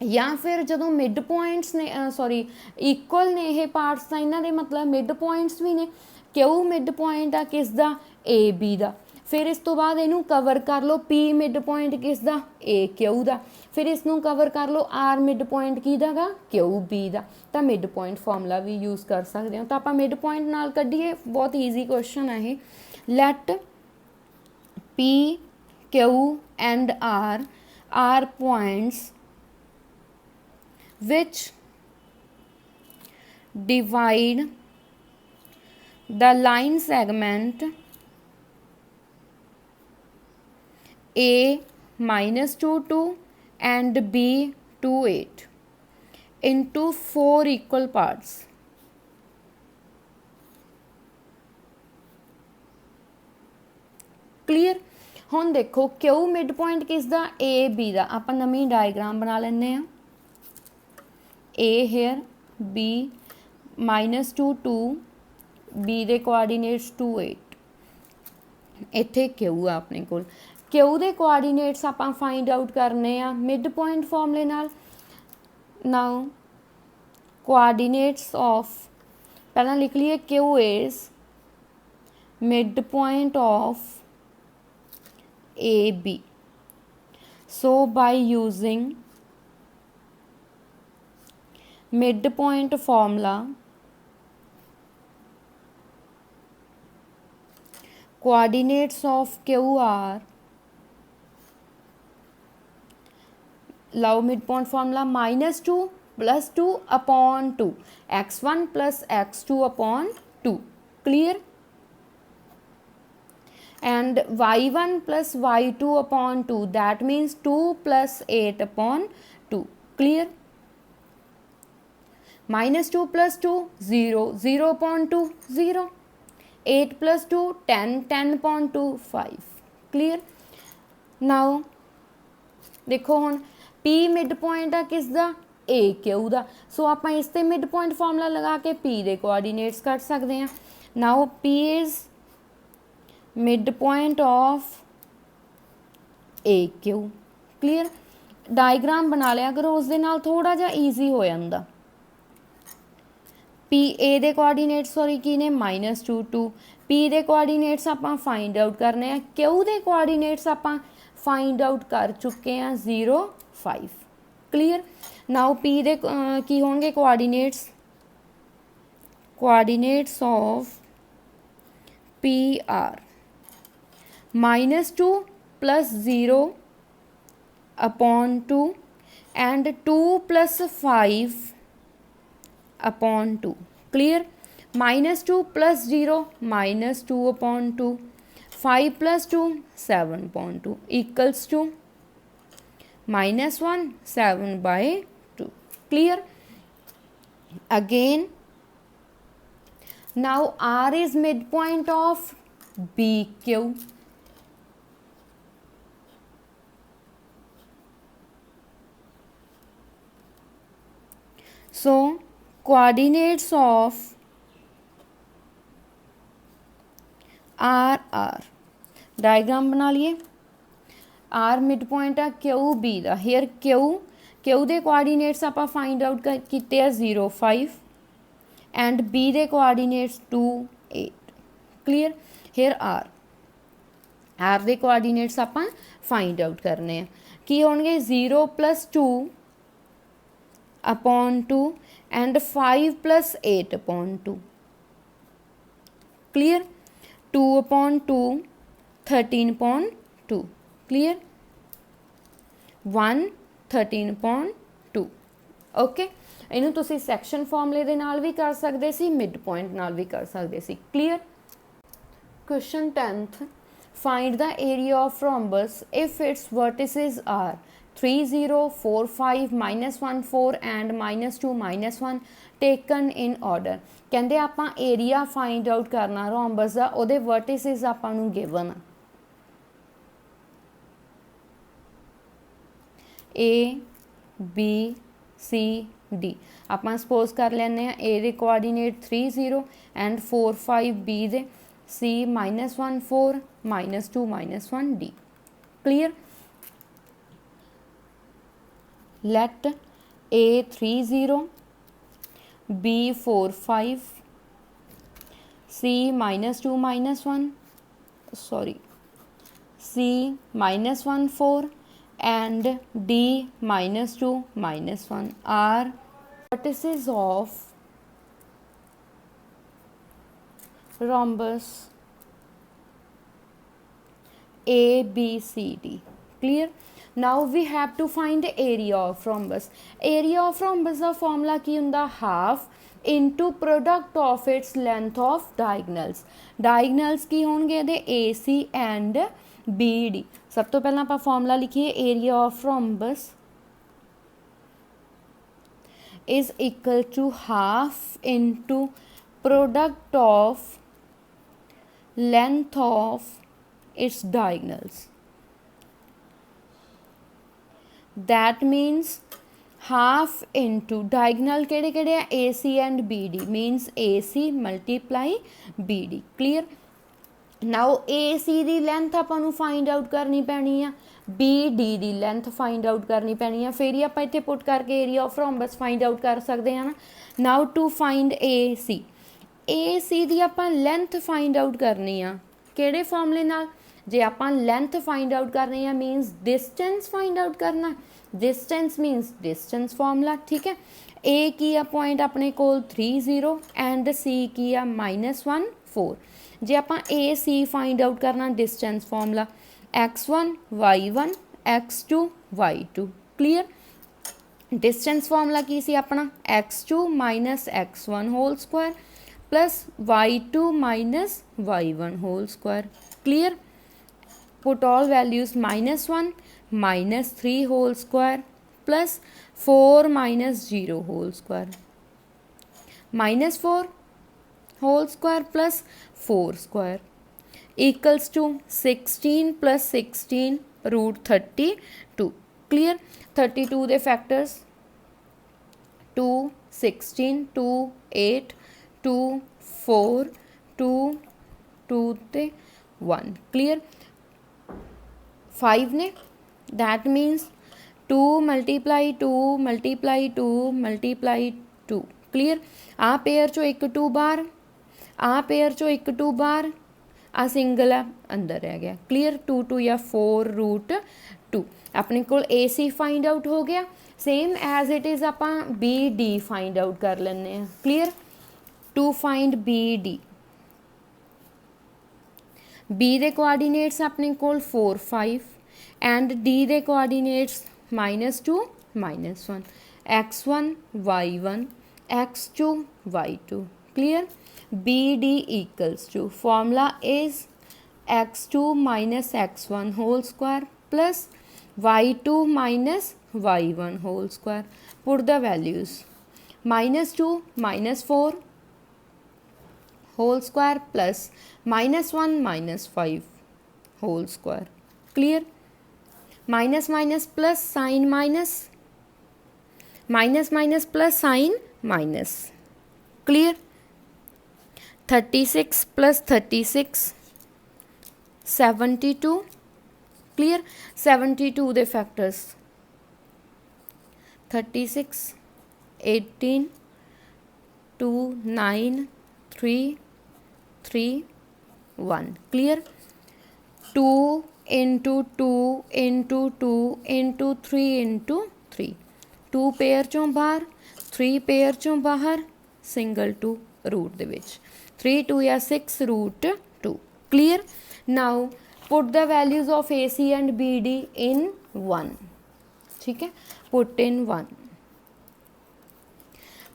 ਜਾਂ ਫਿਰ ਜਦੋਂ ਮਿਡ ਪੁਆਇੰਟਸ ਨੇ ਸੌਰੀ ਇਕੁਅਲ ਨੇ ਇਹ ਪਾਰਟਸ, ਤਾਂ ਇਹਨਾਂ ਦੇ ਮਤਲਬ ਮਿਡ ਪੁਆਇੰਟਸ ਵੀ ਨੇ। ਕਿਊ ਮਿਡ ਪੁਆਇੰਟ ਆ ਕਿਸ ਦਾ? ਏ ਬੀ ਦਾ। ਫਿਰ ਇਸ ਤੋਂ ਬਾਅਦ ਇਹਨੂੰ ਕਵਰ ਕਰ ਲਓ, ਪੀ ਮਿਡ ਪੁਆਇੰਟ ਕਿਸ ਦਾ? ਏ ਕਿਊ ਦਾ। ਫਿਰ ਇਸ ਨੂੰ ਕਵਰ ਕਰ ਲਓ, ਆਰ ਮਿਡ ਪੁਆਇੰਟ ਕਿਹਦਾ ਗਾ? ਕਿਊ ਬੀ ਦਾ। ਤਾਂ ਮਿਡ ਪੁਆਇੰਟ ਫਾਰਮੂਲਾ ਵੀ ਯੂਜ਼ ਕਰ ਸਕਦੇ ਹੋ। ਤਾਂ ਆਪਾਂ ਮਿਡ ਪੁਆਇੰਟ ਨਾਲ ਕੱਢੀਏ, ਬਹੁਤ ਈਜ਼ੀ ਕੁਐਸਚਨ ਹੈ ਇਹ। Let P Q and R points which divide the line segment A -2 2 and B 2 8 into 4 equal parts. Clear. ਹੁਣ देखो क्यू मिड पॉइंट किस दा? A B ਦਾ। ਆਪਾਂ ਨਵੀਂ ਡਾਇਗਰਾਮ ਬਣਾ ਲੈਂਦੇ ਆ। A here, B -2 2, B ਦੇ ਕੋਆਰਡੀਨੇਟਸ 2 8, ਇੱਥੇ Q ਆ ਆਪਣੇ ਕੋਲ। Q ਦੇ ਕੋਆਰਡੀਨੇਟਸ ਆਪਾਂ ਫਾਈਂਡ ਆਊਟ ਕਰਨੇ ਆ ਮਿਡ ਪੁਆਇੰਟ ਫਾਰਮੂਲੇ ਨਾਲ। ਨਾਓ ਕੋਆਰਡੀਨੇਟਸ ਆਫ, ਪਹਿਲਾਂ ਲਿਖ ਲਈਏ Q is mid point of AB। So by using midpoint formula, coordinates of Q are, love midpoint formula -2 + 2 upon 2, x1 + x2 upon 2, clear। and y1 + y2 upon 2, that means 2 + 8 upon 2, clear। -2 + 2 0, 0 upon 2 0, 8 + 2 10, 10 upon 2 5, clear। now देखो ਹੁਣ P mid point ਆ किस ਦਾ? A Q ਦਾ। सो ਆਪਾਂ ਇਸ ਤੇ mid point formula ਲਗਾ ਕੇ P ਦੇ coordinates ਕੱਢ ਸਕਦੇ ਹਾਂ। now P is mid point of A Q, clear। Diagram ਬਣਾ ਲਿਆ ਕਰੋ, ਉਸ ਦੇ ਨਾਲ ਥੋੜਾ ਜਿਹਾ ਈਜ਼ੀ ਹੋ ਜਾਂਦਾ। ਪੀ ਏ ਦੇ ਕੋਆਰਡੀਨੇਟਸ ਸੌਰੀ ਕੀ ਨੇ? -2 2। ਪੀ ਦੇ ਕੋਆਰਡੀਨੇਟਸ ਆਪਾਂ ਫਾਈਂਡ ਆਊਟ ਕਰਨੇ ਆ। ਕਿਊ ਦੇ ਕੋਆਰਡੀਨੇਟਸ ਆਪਾਂ ਫਾਈਂਡ ਆਊਟ ਕਰ ਚੁੱਕੇ ਆ 0 5, ਕਲੀਅਰ। ਨਾਓ ਪੀ ਦੇ ਕੀ ਹੋਣਗੇ coordinates? Coordinates of P R -2 + 0 upon 2 and 2 + 5 upon 2, clear। -2 + 0 -2 upon 2, 5 + 2 7 upon 2 equals to -1 7/2, clear। again now R is midpoint of BQ, so coordinates of R diagram बना लिए। R मिड पॉइंट आ Q B का। Here Q दे coordinates आप find out किए 0 5 and B दे coordinates 2 8, clear. Here R दे coordinates आप फाइंड आउट करने हैं कि होंगे 0 + 2 upon 2 and 5 + 8 upon 2, clear। 2 upon 2 13 upon 2, clear। 1 13 upon 2, okay. इनू तुसी सैक्शन फॉर्मूले दे नाल भी कर सकते सी, मिड पॉइंट नाल भी कर सकते सी, clear. Question 10th, find the area of rhombus if its vertices are 3 0 4 5 -1 4 and -2 -1 taken in order। ਕਹਿੰਦੇ ਆਪਾਂ ਏਰੀਆ ਫਾइंड आउट करना ਰੋਮਬਸ ਦਾ, ਉਹਦੇ ਵਰਟਿਸਿਸ ਆਪਾਂ ਨੂੰ given A B C D। ਆਪਾਂ ਸਪੋਜ਼ ਕਰ ਲੈਂਦੇ ਆ A ਦੇ ਕੋਆਰਡੀਨੇਟ 3 0 ਐਂਡ 4 5 B ਦੇ C -1 4 -2 -1 D। clear? let A 3 0 B 4 5 C -2 -1 sorry C -1 4 and D -2 -1 are vertices of rhombus A B C D। clear? now we have to find the area of rhombus। area of rhombus the formula ਕੀ ਹੁੰਦਾ, half into product of its length of diagonals। diagonals ਕੀ ਹੋਣਗੇ ਇਹਦੇ AC and BD। ਸਭ ਤੋਂ ਪਹਿਲਾਂ ਆਪਾਂ formula ਲਿਖੀਏ area of rhombus is equal to half into product of length of its diagonals। that means half into diagonal ਕਿਹੜੇ ਕਿਹੜੇ ਆ AC and BD means AC multiply BD। clear? now AC the length ਆਪਾਂ ਨੂੰ find out ਕਰਨੀ ਪੈਣੀ ਆ, BD ਦੀ length find out ਕਰਨੀ ਪੈਣੀ ਆ, ਫਿਰ ਹੀ ਆਪਾਂ ਇੱਥੇ ਪੁੱਟ ਕਰਕੇ area of rhombus find out ਕਰ ਸਕਦੇ ਹਾਂ ਨਾ। now to find AC ਦੀ ਆਪਾਂ ਲੈਂਥ ਫਾਈਂਡ ਆਊਟ ਕਰਨੀ ਆ ਕਿਹੜੇ ਫਾਰਮੂਲੇ ਨਾਲ, ਜੇ ਆਪਾਂ ਲੈਂਥ ਫਾਈਂਡ ਆਊਟ ਕਰਨੀ ਆ ਮੀਨਸ ਡਿਸਟੈਂਸ ਫਾਈਂਡ ਆਊਟ ਕਰਨਾ, डिस्टेंस मीनस डिस्टेंस फॉर्मूला। ठीक है, ए की आ पॉइंट अपने कोल 3 0 एंड सी की आ -1 4। जे आप ए सी फाइंड आउट करना distance formula x1 y1 x2 y2। Clear? Distance formula की सी अपना x2 -x1 whole square plus y2 -y1 whole square. Clear? put all values -1 -3 whole square plus 4 -0 whole square -4 whole square plus 4 square equals to 16 plus 16 root 32। clear? 32 ਦੇ factors 2 16 2 8 2 4 2 2 ਤੇ 1। clear? 5 ने that means 2 multiply 2 multiply 2 multiply 2। clear? Uh pair चो एक 2 बार, आ pair चो एक 2 बार, आ single है अंदर रह गया। क्लियर? 2 2 या 4 रूट 2। अपने को ए सी फाइंड आउट हो गया। सेम एज इट इज़ आप बी डी फाइंड आउट कर लेने। Clear? To find B D, B दे कोआर्डीनेट्स अपने कोल 4 5 एंड डी दे coordinates -2 -1 x1 y1 x2 y2। Clear? B D equals to formula is x2 -x1 whole square plus y2 -y1 whole square. Put the values -2 -4 whole square plus -1 -5 whole square. Clear? Minus minus plus sign minus, minus minus plus sign minus. Clear? 36 plus 36 72। Clear? 72 they factors 36 18 2 9 3 3 1। Clear? 2 into 2 into 2 into 3 into 3। 2 pair चों बाहर 3 pair चों बाहर single 2 root दे विच 3 2 या 6 root 2। Clear? Now put the values of A C and B D in 1। ठीक है, put in 1।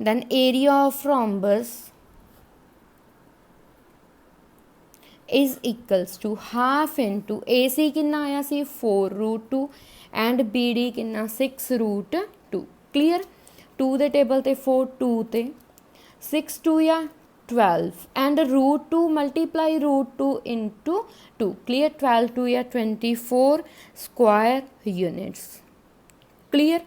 Then area of rhombus is equals to half into A C कितना आया सी 4√2 and B D कितना 6√2 clear 2 ਦੇ table ਤੇ 4 2 ਤੇ 6 2 या 12 and √2 multiply √2 into 2 clear 12 2 या 24 स्क्वायर यूनिट्स क्लियर